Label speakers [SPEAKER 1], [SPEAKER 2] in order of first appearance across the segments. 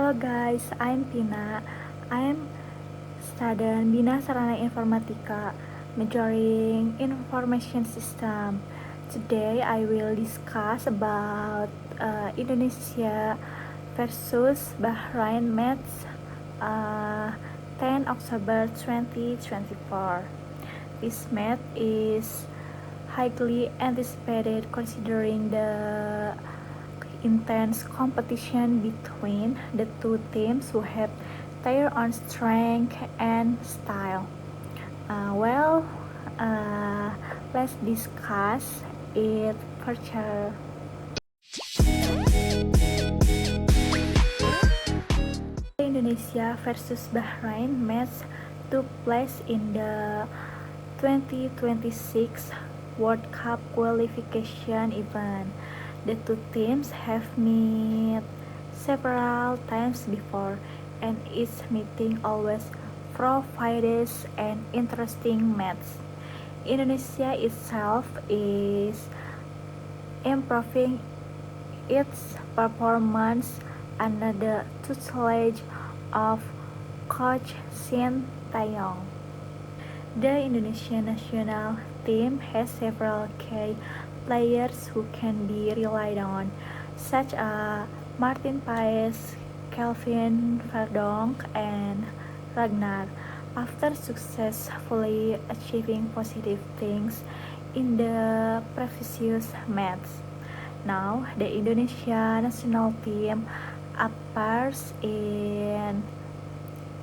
[SPEAKER 1] Hello guys, I'm Pina. I'm student Bina Sarana Informatika, majoring Information System. Today I will discuss about Indonesia versus Bahrain match uh, 10 October 2024. This match is highly anticipated considering the intense competition between the two teams who have their own strength and style. Well, uh, let's discuss it further. Indonesia versus Bahrain match took place in the 2026 World Cup qualification event. The two teams have met several times before, and each meeting always provides an interesting match. Indonesia itself is improving its performance under the tutelage of coach Shin Taeyong. The Indonesian national team has several key players who can be relied on, such as Martin Paes, Kelvin Verdonk, and Ragnar. After successfully achieving positive things in the previous match, now the Indonesia national team appears in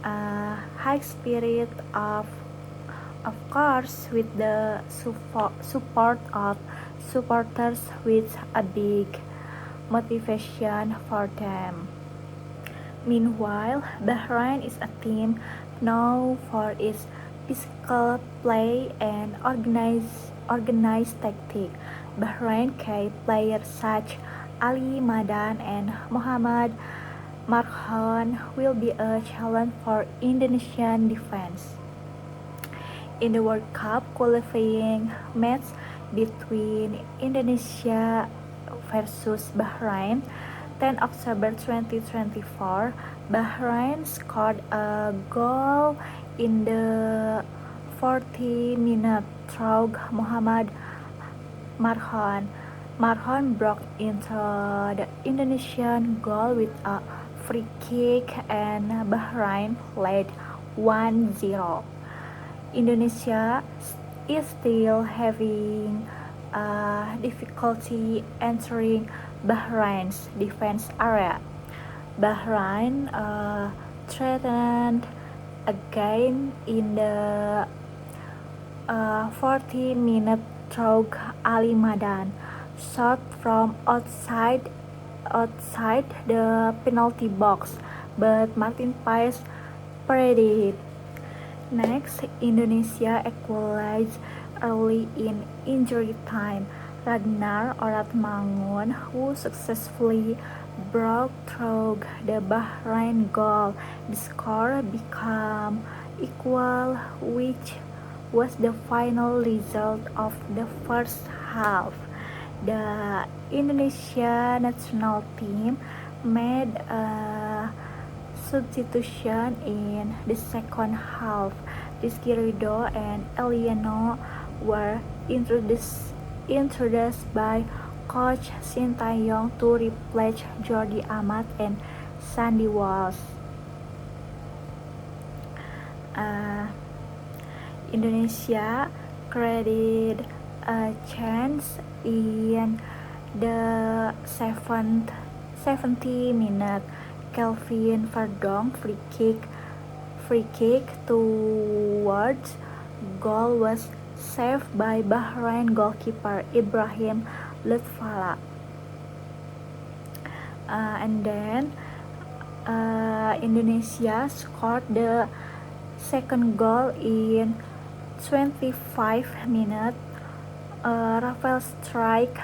[SPEAKER 1] a high spirit of course with the support of supporters with a big motivation for them. Meanwhile, Bahrain is a team known for its physical play and organized tactic. Bahrain key players such Ali Madan and Mohammad Marhon will be a challenge for Indonesian defense. In the World Cup qualifying match between Indonesia versus Bahrain, 10 October 2024, Bahrain scored a goal in the 40-minute through Mohammad Marhon. Marhon broke into the Indonesian goal with a free kick and Bahrain led 1-0. Indonesia is still having difficulty entering Bahrain's defense area. Bahrain threatened again in the 40-minute through Ali Madan, shot from outside the penalty box, but Martin Paes parried it. Next, Indonesia equalized early in injury time. Ragnar Oratmangun, who successfully broke through the Bahrain goal. The score became equal, which was the final result of the first half. The Indonesia national team made a substitution in the second half. Rizky Ridho and Eliano were introduced by coach Shin Taeyong to replace Jordi Amat and Sandy Walsh. Indonesia created a chance in the 70-minute Kelvin Verdonk free kick towards goal was saved by Bahrain goalkeeper Ibrahim Lutfala. And then Indonesia scored the second goal in 25 minutes. Rafael strike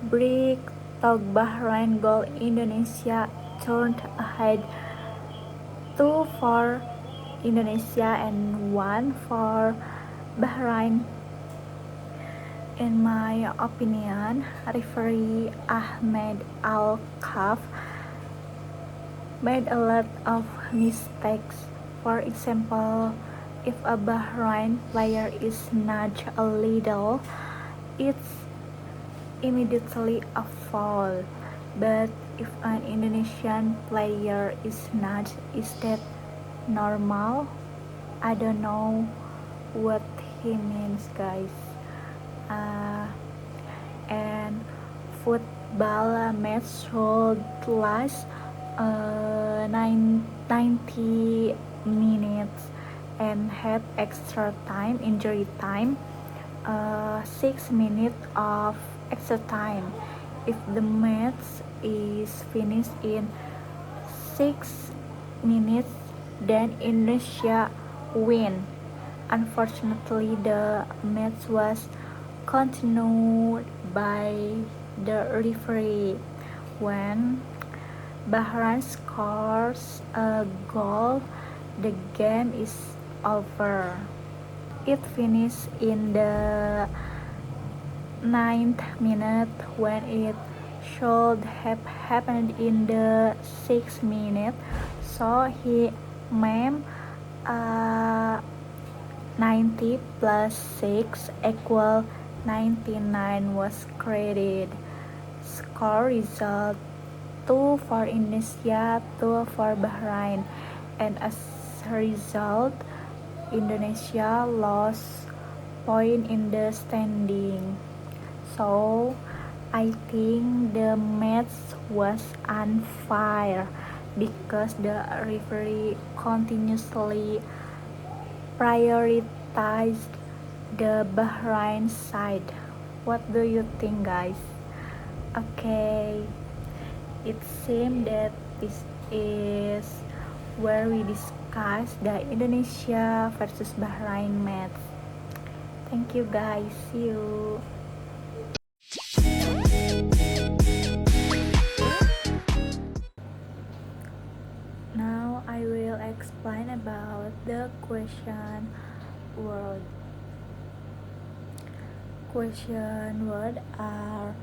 [SPEAKER 1] break to Bahrain goal. Indonesia turned ahead 2 for Indonesia and 1 for Bahrain. In my opinion, referee Ahmed Al-Kaf made a lot of mistakes. For example, if a Bahrain player is nudged a little, it's immediately a foul. But if an Indonesian player is nudged, is that normal? I don't know what he means, guys. Uh, and football match should last 90 minutes and have extra time, injury time, 6 minutes of extra time. If the match is finished in 6 minutes, then Indonesia win. Unfortunately, the match was continued by the referee. When Bahrain scores a goal, the game is over. It finished in the 9th minute when it should have happened in the 6th minute. So he made 90 plus 6 equal 99 was created. Score result 2 for Indonesia, 2 for Bahrain, and as a result Indonesia lost point in the standing. So I think the match was unfair because the referee continuously prioritized the Bahrain side. What do you think, guys? Okay, it seems that this is where we discuss the Indonesia versus Bahrain match. Thank you, guys. See you. Now I will explain about the question word. Question word are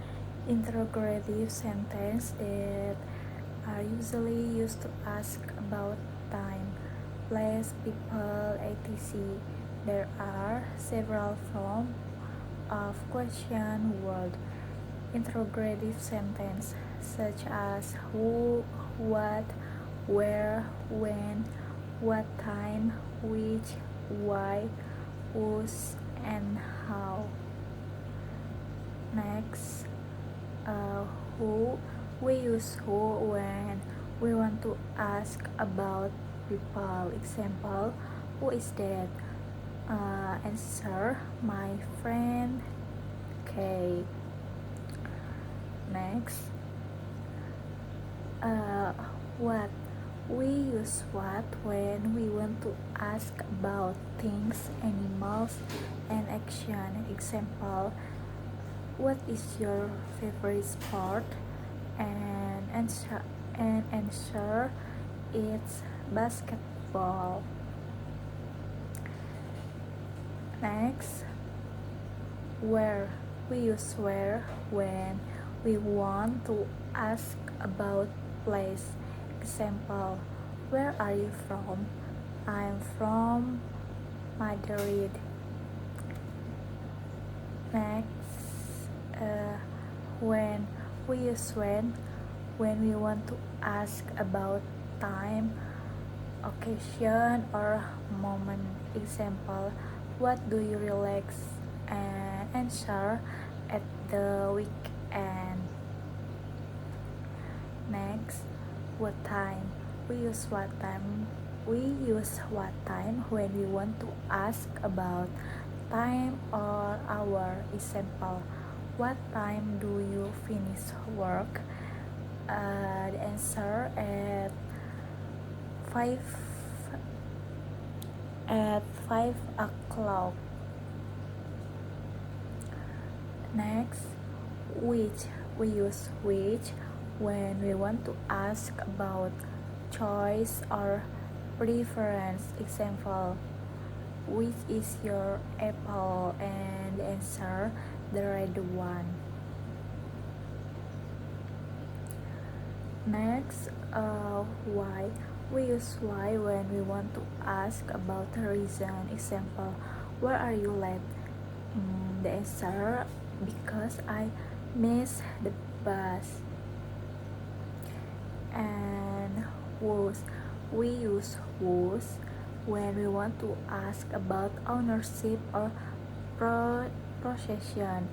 [SPEAKER 1] interrogative sentences that are usually used to ask about time, place, people, etc. There are several forms of question word. Interrogative sentence such as who, what, where, when, what time, which, why, whose, and how. Next, who. We use who when we want to ask about people. Example, who is that? Answer, my friend K. Next, what. We use what when we want to ask about things, animals, and action. Example, what is your favorite sport? And answer, it's basketball. Next, where. We use where when we want to ask about place. Example, where are you from? I'm from Madrid. Next, when. We use when we want to ask about time, occasion, or moment. Example, what do you relax? And answer, at the weekend. Next, what time. We use what time when we want to ask about time or hour. Example, what time do you finish work? The answer, at 5 o'clock. Next, which. We use which when we want to ask about choice or preference. Example, which is your apple? And the answer, the red one. Next, why. We use why when we want to ask about a reason. Example, where are you late? The answer, because I missed the bus. And whose. We use whose when we want to ask about ownership or possession.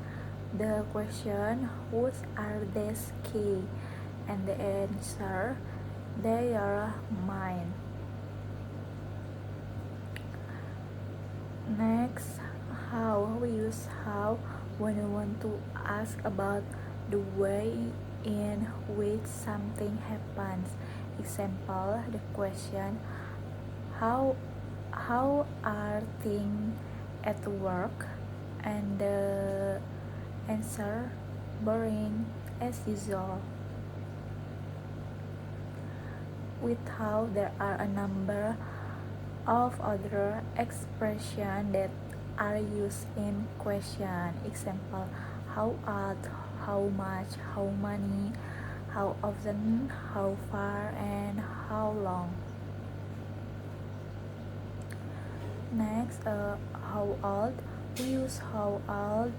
[SPEAKER 1] The question, whose are these keys? And the answer, they are mine. Next, how. We use how when we want to ask about the way in which something happens. Example, the question, how are things at work? And the answer, boring as usual. With how, there are a number of other expressions that are used in question. Example, how old, how much, how many, how often, how far, and how long. Next, how old. We use how old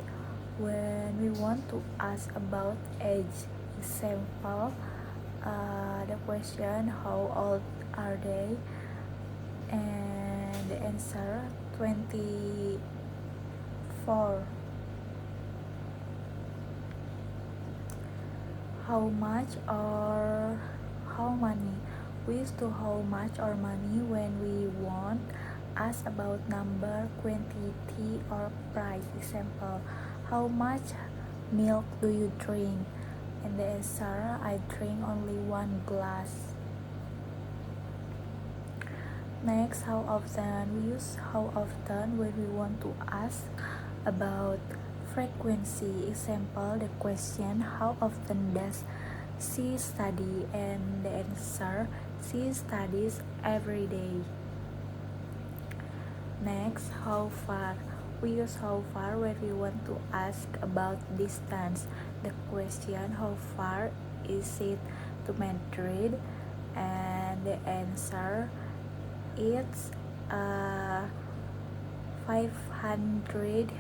[SPEAKER 1] when we want to ask about age. Example, the question, how old are they? And the answer, 24. How much or how many. We use to how much or money when we want ask about number, quantity, or price. Example, how much milk do you drink? And the answer, I drink only 1 glass. Next, how often. We use how often when we want to ask about frequency. Example, the question, how often does she study? And the answer, she studies every day. Next, how far. We use how far when we want to ask about distance. The question, how far is it to Madrid? And the answer, it's 500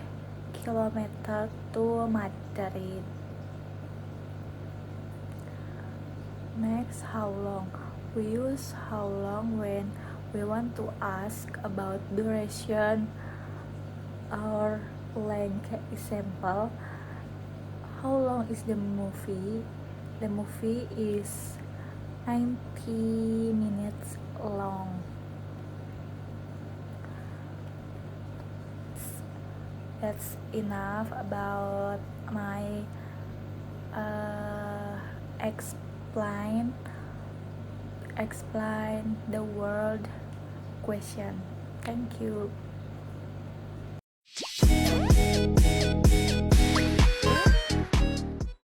[SPEAKER 1] kilometers to Madrid. Next, how long. We use how long when we want to ask about duration or length. Example, how long is the movie? The movie is 90 minutes long. That's enough about my explain the word question. Thank you.